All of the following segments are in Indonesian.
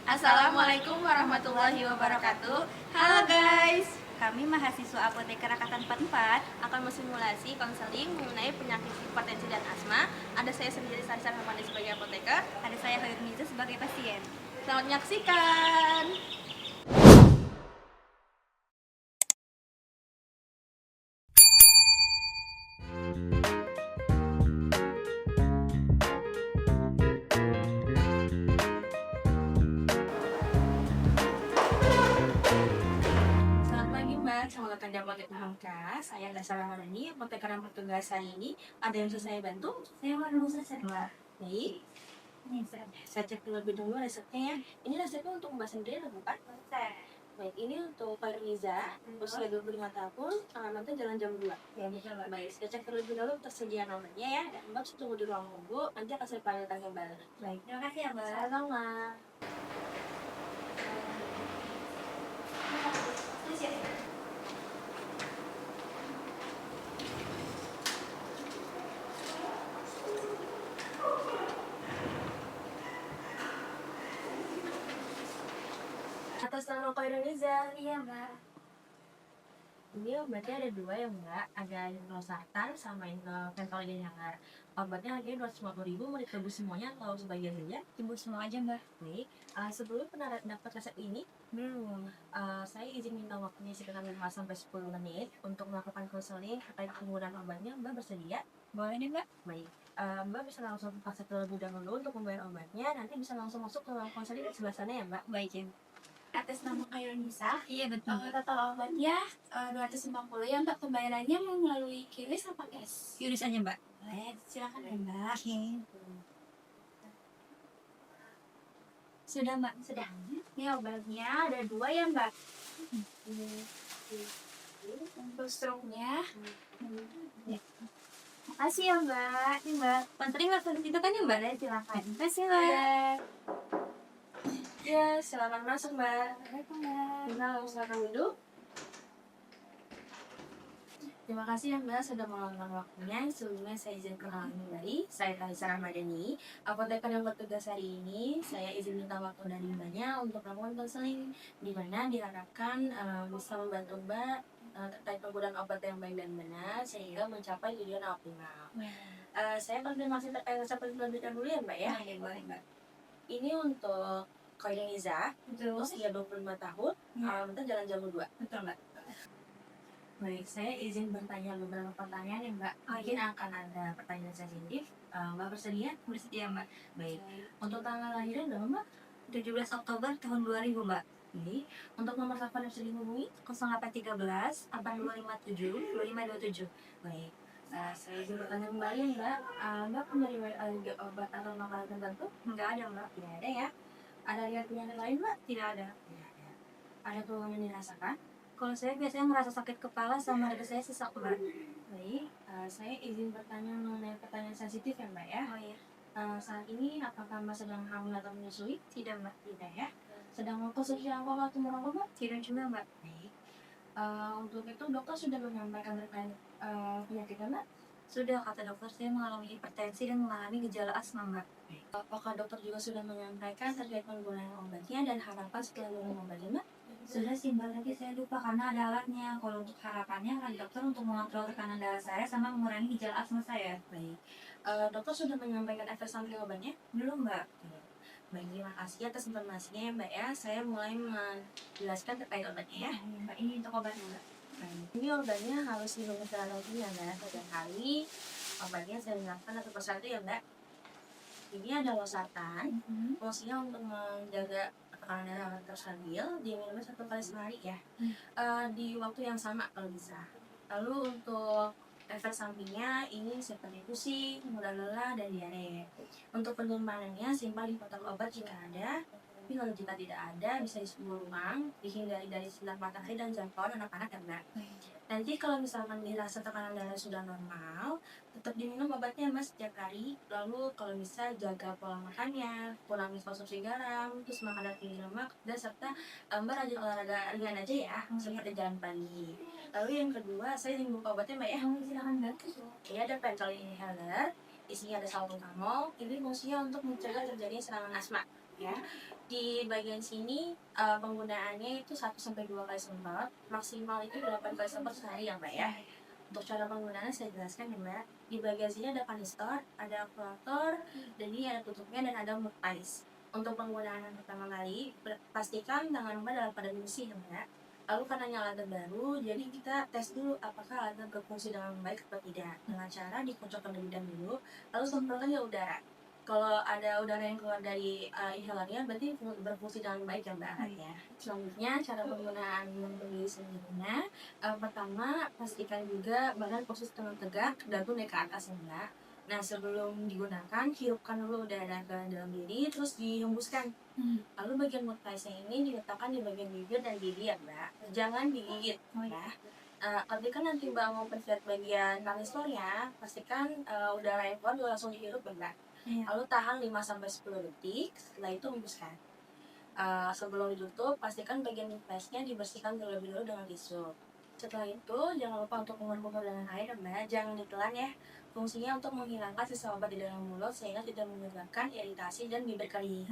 Assalamualaikum warahmatullahi wabarakatuh. Halo guys, Kami mahasiswa Apoteker Angkatan 44 akan mensimulasi konseling mengenai penyakit hipertensi dan asma. Ada saya sendiri Sarisa Hamani sebagai apoteker. ada saya Hoiruniza sebagai pasien. Selamat menyaksikan. Selamat pagi Mbak, selamat datang di Apotek Hamka. Saya Dasar Ramadhani, apoteker yang bertugas hari ini. Ada yang bisa saya bantu? Saya baru selesai, Mbak. Baik, Ini saya cek terlebih dulu resepnya ya. Ini resepnya untuk Mbak sendiri atau bukan? selesai. Baik, ini untuk Pak Riza, usia 25 tahun, alamatnya Jalan Jam 2. Ya, betul, Mbak. Baik, saya cek terlebih dahulu tersediaan nomornya ya. Dan Mbak bisa tunggu di ruang tunggu, nanti akan saya panggilkan kembali. Baik, terima kasih ya, Mbak. Sama-sama. Terus ya. Atas nama Pak Riza, Iya, Mbak. ini obatnya ada dua ya Mbak. Ada losartan sama pentolin hangat. Obatnya harganya 250.000, mau ditebus semuanya atau sebagian saja? Tebus semua aja, Mbak. Nih, sebelum pernah dapat resep ini, Belum. saya izin minta waktunya sekitar 5 sampai 10 menit untuk melakukan konseling terkait penggunaan obatnya. Mbak bersedia? Boleh nih, Mbak? Baik. Mbak bisa langsung paksa terlebih dahulu untuk membayar obatnya. Nanti bisa langsung masuk ke ruang konseling di sebelah sana ya Mbak. Baik, ya. Atas nama Kairunisa, Iya, betul. total obatnya 250 ya Mbak. Pembayarannya melalui QRIS apa cash? Yuris aja, Mbak. Boleh, silakan ya Mbak. Oke. Sudah, Mbak. Sudah. Ini obatnya ada 2 ya Mbak. Untuk stroke-nya. Makasih ya Mbak. Ini, Mbak. Penting langsung itu kan ya, Mbak? Silakan. Terima kasih, Mbak. Ya, silakan masuk Mbak. Assalamualaikum Mbak. Kita silakan duduk. Terima kasih ya Mbak sudah meluangkan waktunya. Sebelumnya saya izin perkenalan kembali. Saya Sarisa Ramadhani, apoteker yang bertugas hari ini. Saya izin minta waktu dari Mbaknya untuk melakukan konseling, di mana diharapkan bisa membantu Mbak terkait penggunaan obat yang baik dan benar sehingga mencapai tujuan optimal. Saya konfirmasi terkait resep terlebih dahulu ya Mbak ya. Iya, boleh, Mbak. Ini untuk Koiruniza, Betul. usia 25 tahun, alamatnya Jalan Jamu 2. Betul, Mbak. Baik, saya izin bertanya beberapa pertanyaan ya Mbak. Mungkin akan ada pertanyaan sensitif. Mbak bersedia? Bersedia, Mbak. Baik. Untuk tanggal lahirnya berapa Mbak? 17 Oktober tahun 2000, Mbak. Baik. Untuk nomor telepon yang bisa dihubungi? 0813 8257 2527. Baik. Saya izin bertanya kembali ya Mbak. Mbak punya riwayat alergi obat atau makanan tertentu? Enggak ada, Mbak. Tidak ada ya. Ada riwayat penyakit lain Mbak? Tidak ada. Tidak ada. Ada keluhan yang dirasakan? Kalau saya biasanya merasa sakit kepala sama dada saya sesak, Mbak. Baik. Saya izin bertanya mengenai pertanyaan sensitif ya Mbak ya. Oh iya. Saat ini apakah Mbak sedang hamil atau menyusui? Tidak, Mbak. Tidak ya. Sedang mengkonsumsi alkohol atau merokok Mbak? Tidak juga, Mbak. Baik. Untuk itu dokter sudah menyampaikan terkait penyakitnya Mbak? Sudah, kata dokter saya mengalami hipertensi dan mengalami gejala asma, Mbak. Apakah dokter juga sudah menyampaikan terkait penggunaan obatnya dan harapan setelah minum obatnya Mbak? Sudah sih, Mbak, lagi saya lupa karena ada alatnya. Kalau untuk harapannya kan dokter untuk mengontrol tekanan darah saya sama mengurangi gejala asma saya. Baik. Dokter sudah menyampaikan efek samping obatnya? Belum, Mbak. Baik, terima kasih atas informasinya ya Mbak ya. Saya mulai menjelaskan terkait obatnya ya. Mbak, ini untuk obatnya, Mbak. Baik. Ini obatnya harus minum secara rutin ya Mbak. Setiap hari obatnya saya jelaskan satu persatu ya Mbak. Ini ada losartan. Fungsinya untuk menjaga tekanan darah terus stabil. Diminumnya 1 kali sehari ya. Di waktu yang sama kalau bisa. Lalu untuk efek sampingnya ini seperti pusing, mudah lelah, dan diare. Untuk penyimpanan simpel di kotak obat jika ada. Tapi kalau jika tidak ada, bisa di sebuah ruang, dihindari dari sinar matahari dan jangkauan anak-anak ya Mbak. Nanti kalau misalkan dirasa tekanan darah sudah normal, tetap diminum obatnya Mas setiap hari. Lalu kalau bisa jaga pola makannya, kurangi konsumsi garam, terus makanan tinggi lemak, dan serta Mbak rajin olahraga ringan aja ya, seperti jalan pagi. Lalu yang kedua, saya ingin buka obatnya Mbak ya. Silakan Mbak. Ini ada pentel inhaler, isinya ada salbutamol. Ini fungsinya untuk mencegah terjadinya serangan asma. Ya, di bagian sini penggunaannya itu 1-2 kali semprot, maksimal itu 8 kali semprot sehari ya Mbak ya. Untuk cara penggunaannya saya jelaskan ya Mbak. Di bagian sini ada kanister, ada akumulator, dan ini ada tutupnya dan ada multis. Untuk penggunaan yang pertama kali, pastikan tangan Mbak dalam keadaan bersih ya Mbak. Lalu karena alat baru, jadi kita tes dulu apakah alat berfungsi dengan baik atau tidak. Dengan cara dikocok terlebih dahulu, lalu semprotkan ke udara. Kalau ada udara yang keluar dari inhalernya, berarti berfungsi dengan baik ya Mbak ya. Selanjutnya, cara penggunaan membeli sendirinya. Pertama, pastikan juga badan posisi tegak, dagu naik ke atas ya Mbak. Nah, sebelum digunakan, hirupkan dulu udara ke dalam diri, terus dihembuskan. Lalu bagian multisnya ini diletakkan di bagian bibir dan gigi ya Mbak. Jangan digigit ya. Ketika nanti Mbak mau pencet bagian kanisternya, pastikan udara yang keluar juga langsung dihirup ya Mbak. Lalu tahan 5-10 detik, setelah itu hembuskan. Sebelum ditutup, pastikan bagian multisnya dibersihkan terlebih dahulu dengan tisu. Setelah itu, jangan lupa untuk mengumpulkan dengan air Mbak, jangan ditelan ya. Fungsinya untuk menghilangkan sisa obat di dalam mulut sehingga tidak menyebabkan iritasi dan bibir kering.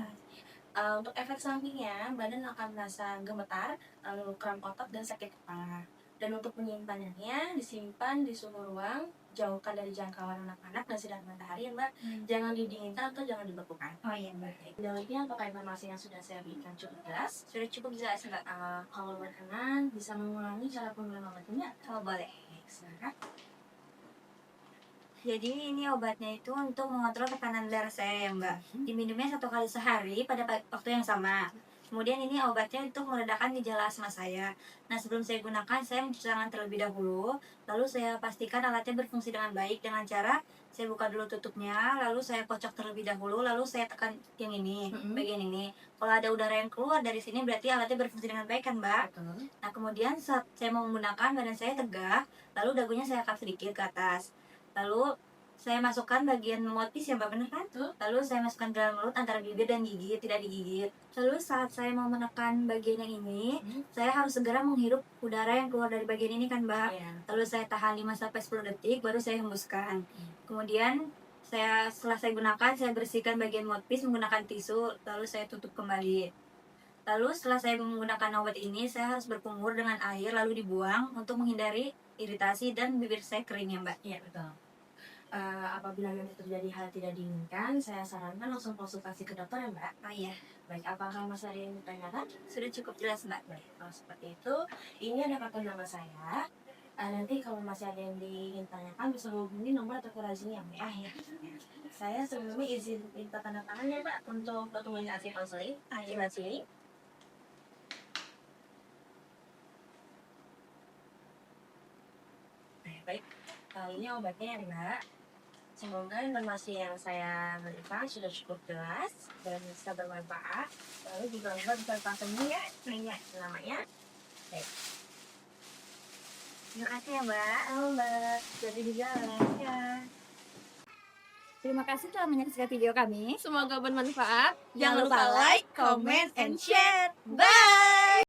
Untuk efek sampingnya, badan akan merasa gemetar, lalu kram otot dan sakit kepala. Dan untuk penyimpanannya, disimpan di suhu ruang, jauhkan dari jangkauan anak-anak dan sinar matahari ya Mbak. Jangan didinginkan atau jangan dibekukan. Oh iya Mbak. Demikian apakah informasi yang sudah saya berikan cukup jelas? Sudah cukup jelas Mbak. Kalau berkenan, bisa mengulangi cara penggunaan obatnya? Oh boleh. Silakan. Jadi ini obatnya itu untuk mengontrol tekanan darah saya ya Mbak. Diminumnya 1 kali sehari pada waktu yang sama. Kemudian ini obatnya untuk meredakan gejala asma saya. Nah sebelum saya gunakan, saya mencuci tangan terlebih dahulu. Lalu saya pastikan alatnya berfungsi dengan baik dengan cara saya buka dulu tutupnya, lalu saya kocok terlebih dahulu, lalu saya tekan yang ini, bagian ini. Kalau ada udara yang keluar dari sini berarti alatnya berfungsi dengan baik kan Mbak? Betul. Nah kemudian saat saya mau menggunakan, badan saya tegak, lalu dagunya saya angkat sedikit ke atas. Lalu saya masukkan bagian mouthpiece ya Mbak, benar kan? Lalu saya masukkan ke dalam mulut antara bibir dan gigi, tidak digigit. Lalu saat saya mau menekan bagian yang ini, saya harus segera menghirup udara yang keluar dari bagian ini kan Mbak. Lalu saya tahan 5-10 detik, baru saya hembuskan. Kemudian setelah saya gunakan, saya bersihkan bagian mouthpiece menggunakan tisu, lalu saya tutup kembali. Lalu setelah saya menggunakan obat ini, saya harus berkumur dengan air lalu dibuang untuk menghindari iritasi dan bibir saya kering ya Mbak. Iya betul. Apabila nanti terjadi hal tidak diinginkan, saya sarankan langsung konsultasi ke dokter ya Mbak. Oh iya, Baik, apakah Mas ada yang ditanyakan? sudah cukup jelas Mbak. Baik, kalau seperti itu, ini ada kartu nama saya. Nanti kalau masih ada yang ingin tanyakan, bisa hubungi nomor atau kurasinya Mbak. Ya. Saya sebelumnya izin minta tanda tangan ya Mbak untuk dokumentasi konseling. Sebelah sini. Baik, ini obatnya ya Mbak. Semoga informasi yang saya berikan sudah cukup jelas dan bisa bermanfaat. Lalu juga Mbak bisa pakai ya, lihat namanya. Baik. Terima kasih ya Mbak. Halo Mbak, jadi di jalan. Ya. Terima kasih telah menyaksikan video kami. Semoga bermanfaat. Jangan lupa like, comment, and share. Bye!